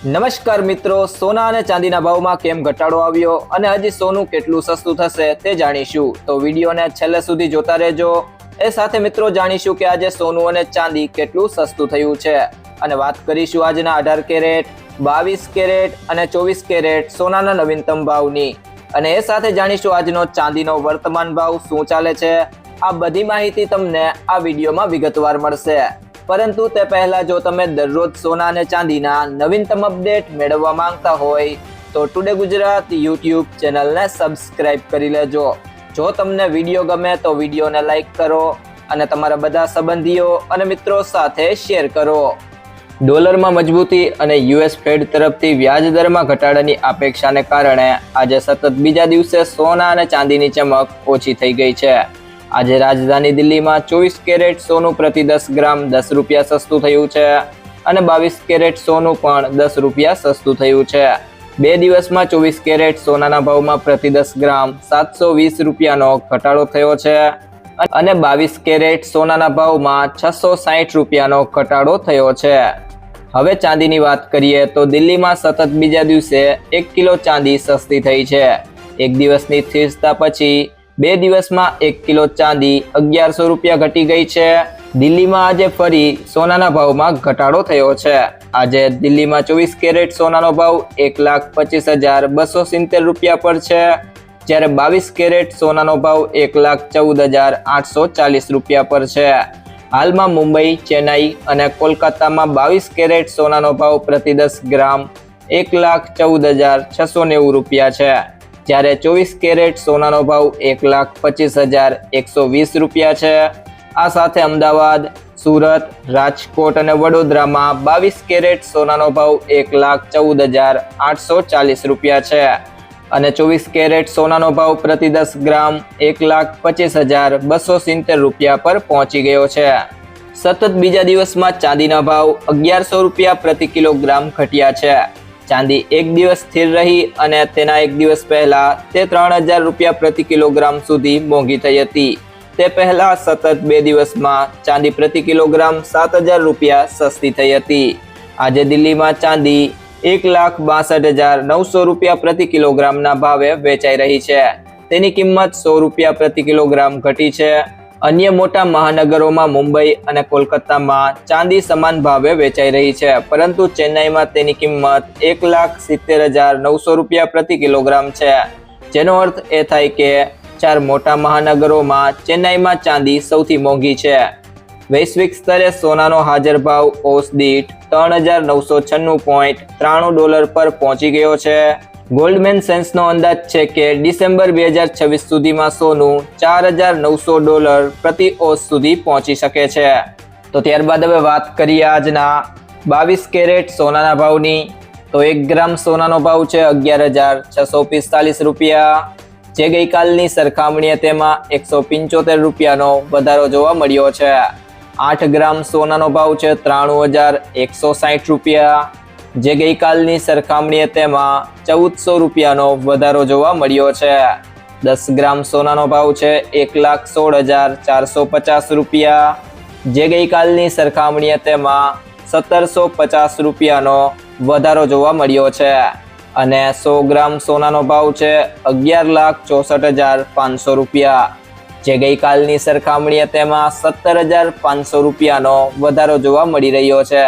નમસ્કાર મિત્રો, સોના અને ચાંદીના ભાવમાં કેમ ઘટાડો આવ્યો અને હજી સોનું કેટલું સસ્તું થશે તે જાણીશું, તો વિડીયોને છેલ્લે સુધી જોતા રહેજો। એ સાથે મિત્રો જાણીશું કે આજે સોનું અને ચાંદી કેટલું સસ્તું થયું છે અને વાત કરીશું આજના 18 કેરેટ, 22 કેરેટ અને 24 કેરેટ સોનાના નવીનતમ ભાવની અને એ સાથે જાણીશું આજનો ચાંદીનો વર્તમાન ભાવ શું ચાલે છે। આ બધી માહિતી તમને આ વિડીયોમાં વિગતવાર મળશે, પરંતુ તે પહેલા જો તમે દરરોજ સોના અને ચાંદીના નવીનતમ અપડેટ મેળવવા માંગતા હોય તો ટુડે ગુજરાત યુટ્યુબ ચેનલને સબસ્ક્રાઇબ કરી લેજો। જો તમને વિડીયો ગમે તો વિડીયોને લાઈક કરો અને તમારા બધા સંબંધીઓ અને મિત્રો સાથે શેર કરો। ડોલરમાં મજબૂતી અને યુએસ ફેડ તરફથી વ્યાજ દરમાં ઘટાડાની અપેક્ષાને કારણે આજે સતત બીજા દિવસે સોના અને ચાંદીની ચમક ઓછી થઈ ગઈ છે। આજે રાજધાની દિલ્હીમાં 24 કેરેટ સોનું પ્રતિ 10 ગ્રામ 10 રૂપિયા સસ્તું થયું છે અને 22 કેરેટ સોનું પણ 10 રૂપિયા સસ્તું થયું છે। બે દિવસમાં 24 કેરેટ સોનાના ભાવમાં પ્રતિ 10 ગ્રામ 720 રૂપિયાનો ઘટાડો થયો છે અને 22 કેરેટ સોનાના ભાવમાં 660 રૂપિયાનો ઘટાડો થયો છે। હવે ચાંદીની વાત કરીએ તો દિલ્હીમાં સતત બીજા દિવસે 1 કિલો ચાંદી સસ્તી થઈ છે। એક દિવસની સ્થિરતા પછી બે દિવસમાં 1 કિલો ચાંદી 1100 રૂપિયા ઘટી ગઈ છે। દિલ્હીમાં આજે ફરી સોનાના ભાવમાં ઘટાડો થયો છે। આજે દિલ્હીમાં 24 કેરેટ સોનાનો ભાવ 1,25,270 રૂપિયા પર છે, જ્યારે 22 કેરેટ સોનાનો ભાવ 1,14,840 રૂપિયા પર છે। હાલમાં મુંબઈ, ચેન્નાઈ અને કોલકાતામાં 22 કેરેટ સોનાનો ભાવ પ્રતિ 10 ગ્રામ 1,14,690 રૂપિયા છે, જ્યારે 24 કેરેટ સોનાનો ભાવ 1,25,120 રૂપિયા છે। આ સાથે અમદાવાદ, સુરત, રાજકોટ અને વડોદરામાં 22 કેરેટ સોનાનો ભાવ 1,14,840 રૂપિયા છે અને 24 કેરેટ સોનાનો ભાવ પ્રતિ 10 ગ્રામ 1,25,270 રૂપિયા પર પહોંચી ગયો છે। સતત બીજા દિવસમાં ચાંદીના ભાવ 1100 રૂપિયા પ્રતિ કિલોગ્રામ ઘટ્યા છે। ચાંદી એક દિવસ સ્થિર રહી અને તેના એક દિવસ પહેલા તે 3,000 રૂપિયા પ્રતિ કિલોગ્રામ સુધી મોંઘી થઈ હતી। તે પહેલા સતત બે દિવસમાં ચાંદી પ્રતિ કિલોગ્રામ 7,000 રૂપિયા સસ્તી થઈ હતી। આજે દિલ્હીમાં ચાંદી 1,62,900 રૂપિયા પ્રતિ કિલોગ્રામના ભાવે વેચાઈ રહી છે। તેની કિંમત 100 રૂપિયા પ્રતિ કિલોગ્રામ ઘટી છે। અન્ય મોટા મહાનગરોમાં મુંબઈ અને કોલકાતામાં ચાંદી સમાન ભાવે વેચાઈ રહી છે, પરંતુ ચેન્નાઈમાં તેની કિંમત 1,70,900 રૂપિયા પ્રતિ કિલોગ્રામ છે, જેનો અર્થ એ થાય કે 4 મોટા મહાનગરોમાં ચેન્નાઈમાં ચાંદી સૌથી મોંઘી છે। વૈશ્વિક સ્તરે સોનાનો હાજર ભાવ ઓસ દીઠ $3,996.93 પર પહોંચી ગયો છે। ગોલ્ડમેન સેન્સનો અંદાજ છે કે ડિસેમ્બર 2026 સુધીમાં સોનું $4,900 પ્રતિ ઓસ સુધી પહોંચી શકે છે। તો ત્યારબાદ હવે વાત કરીએ આજના 22 કેરેટ સોનાના ભાવની, તો 1 ગ્રામ સોનાનો ભાવ છે 11,645 રૂપિયા, જે ગઈકાલની સરખામણીએ તેમાં 175 રૂપિયાનો વધારો જોવા મળ્યો છે। 8 ગ્રામ સોનાનો ભાવ છે 93,160 રૂપિયા, જે ગઈકાલની સરખામણીએ તેમાં 1,400 રૂપિયાનો વધારો જોવા મળ્યો છે। 10 ગ્રામ સોનાનો ભાવ છે 1,16,450 રૂપિયા, જે ગઈકાલની સરખામણીએ તેમાં 1,750 રૂપિયાનો વધારો જોવા મળ્યો છે અને 100 ગ્રામ સોનાનો ભાવ છે 11,64,500 રૂપિયા, જે ગઈકાલની સરખામણીએ તેમાં 17,500 રૂપિયાનો વધારો જોવા મળી રહ્યો છે।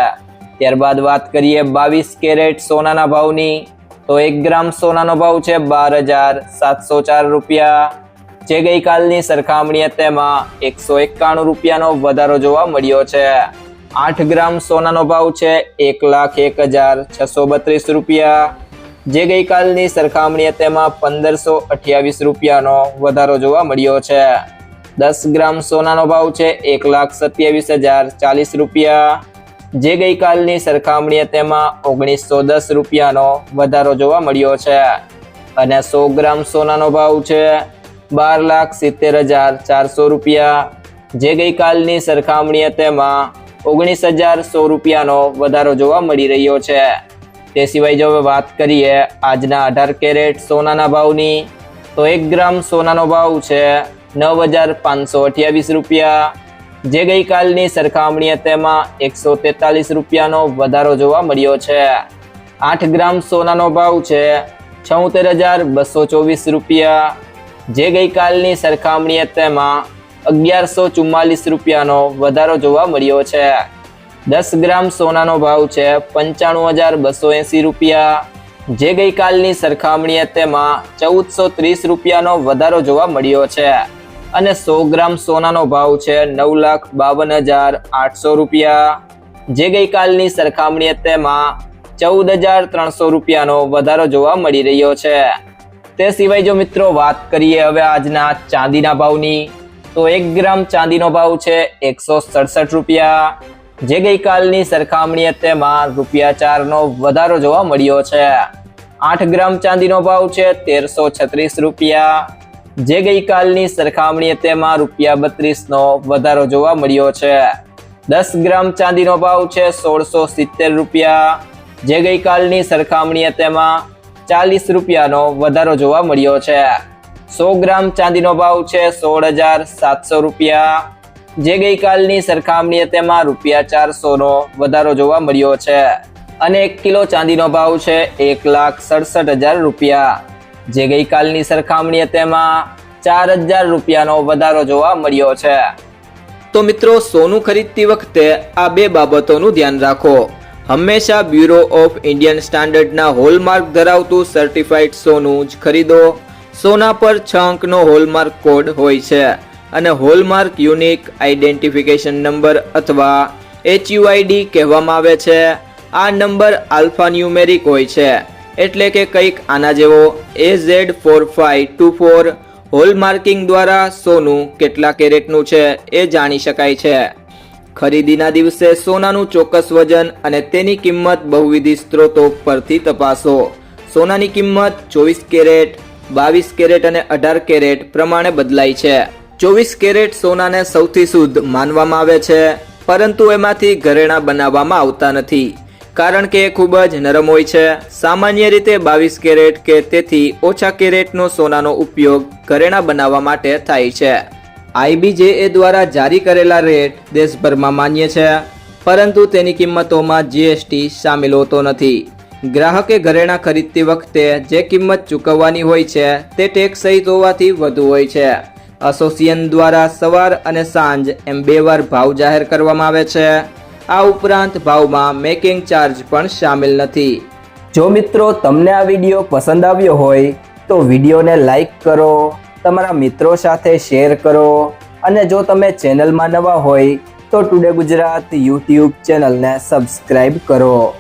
ત્યારબાદ વાત કરીએ 22 કેરેટ સોનાના ભાવની, તો 1 ગ્રામ સોનાનો ભાવ છે 12,704 રૂપિયા, જે ગઈકાલની સરખામણીએ તેમાં 191 રૂપિયાનો વધારો જોવા મળ્યો છે। 8 ગ્રામ સોનાનો ભાવ છે 1,01,632 રૂપિયા, જે ગઈકાલની સરખામણીએ તેમાં 1,528 રૂપિયાનો વધારો જોવા મળ્યો છે। 10 ગ્રામ સોનાનો ભાવ છે 1,27,040 રૂપિયા, જે ગઈકાલની સરખામણીએ તેમાં 1,910 રૂપિયાનો વધારો જોવા મળ્યો છે અને 100 ગ્રામ સોનાનો ભાવ છે 12,70,400 રૂપિયા, જે ગઈકાલની સરખામણીએ તેમાં 19,100 રૂપિયાનો વધારો જોવા મળી રહ્યો છે। તે સિવાય જો વાત કરીએ આજના 18 કેરેટ સોનાના ભાવની, તો 1 ગ્રામ સોનાનો ભાવ છે 9,528 રૂપિયા, જે ગઈકાલની સરખામણીએ તેમાં 143 રૂપિયાનો વધારો જોવા મળ્યો છે। 8 ગ્રામ સોનાનો ભાવ છે 76,224 રૂપિયા, જે ગઈકાલની સરખામણીએ તેમાં 1144 રૂપિયાનો વધારો જોવા મળ્યો છે. 10 ગ્રામ સોનાનો ભાવ છે 95,280 રૂપિયા, જે ગઈકાલની સરખામણીએ તેમાં 1430 રૂપિયાનો વધારો જોવા મળ્યો છે. અને 100 ગ્રામ સોનાનો ભાવ છે 9,52,800 રૂપિયા, જે ગઈકાલની સરખામણીએ તેમાં 14,300 રૂપિયાનો વધારો જોવા મળી રહ્યો છે. તે સિવાય જો મિત્રો વાત કરીએ હવે આજના ચાંદીના ભાવની, તો 1 ગ્રામ ચાંદીનો ભાવ છે 167 રૂપિયા, જે ગઈકાલની સરખામણીએ તેમાં ₹4નો વધારો જોવા મળ્યો છે. 8 ગ્રામ ચાંદીનો ભાવ છે 1,336 રૂપિયા, જે ગઈકાલની સરખામણીએ તેમાં ₹32નો વધારો જોવા મળ્યો છે. 10 ગ્રામ ચાંદીનો ભાવ છે 1,670 રૂપિયા, જે ગઈકાલની સરખામણીએ તેમાં 40 રૂપિયાનો વધારો જોવા મળ્યો છે. 100 ગ્રામ ચાંદીનો ભાવ છે 16,700 રૂપિયા, જે ગઈકાલની સરખામણીએ તેમાં ₹400નો વધારો જોવા મળ્યો છે. અને 1 કિલો ચાંદીનો ભાવ છે 1,67,000 રૂપિયા, જે ગઈકાલની સરખામણીએ તેમાં 4,000 રૂપિયાનો વધારો જોવા મળ્યો છે. તો મિત્રો સોનું ખરીદતી વખતે આ બે બાબતોનું ધ્યાન રાખો. હંમેશા બ્યુરો ઓફ ઇન્ડિયન સ્ટાન્ડર્ડના હોલમાર્ક ધરાવતું સર્ટિફાઈડ સોનું જ ખરીદો. સોના પર 6 અંકનો હોલમાર્ક કોડ હોય છે અને હોલમાર્ક યુનિક આઇડેન્ટિફિકેશન નંબર અથવા HUID કહેવામાં આવે છે. આ નંબર આલ્ફાન્યુમેરિક હોય છે, એટલે કે કંઈક આના જેવો AZ4524. હોલમાર્કિંગ દ્વારા સોનું કેટલા કેરેટનું છે એ જાણી શકાય છે. ખરીદીના દિવસે સોનાનું ચોક્કસ વજન અને તેની કિંમત બહુવિધ સ્ત્રોતો પરથી તપાસો. સોનાની કિંમત 24 કેરેટ, 22 કેરેટ અને 18 કેરેટ પ્રમાણે બદલાય છે. 24 કેરેટ સોનાને સૌથી શુદ્ધ માનવામાં આવે છે, પરંતુ એમાંથી ઘરેણાં બનાવવામાં આવતા નથી, કારણ કે એ ખૂબ જ નરમ હોય છે. સામાન્ય રીતે 22 કેરેટ કે તેથી ઓછા કેરેટનો સોનાનો ઉપયોગ ઘરેણાં બનાવવા માટે થાય છે. IBJA દ્વારા જારી કરેલા રેટ દેશભરમાં માન્ય છે, પરંતુ તેની કિંમતોમાં GST સામેલ હોતો નથી. ગ્રાહકે ઘરેણાં ખરીદતી વખતે જે કિંમત ચૂકવવાની હોય છે તે ટેક્સ સહિત હોવાથી વધુ હોય છે. એસોસિએશન દ્વારા સવાર અને સાંજ એમ 2 વાર ભાવ જાહેર કરવામાં આવે છે. આ ઉપરાંત ભાવમાં મેકિંગ ચાર્જ પણ સામેલ નથી. જો મિત્રો તમને આ વિડીયો પસંદ આવ્યો હોય તો વિડીયોને લાઈક કરો, તમારા મિત્રો સાથે શેર કરો, અને જો તમે ચેનલમાં નવા હોય તો ટુડે ગુજરાત YouTube ચેનલને સબસ્ક્રાઇબ કરો.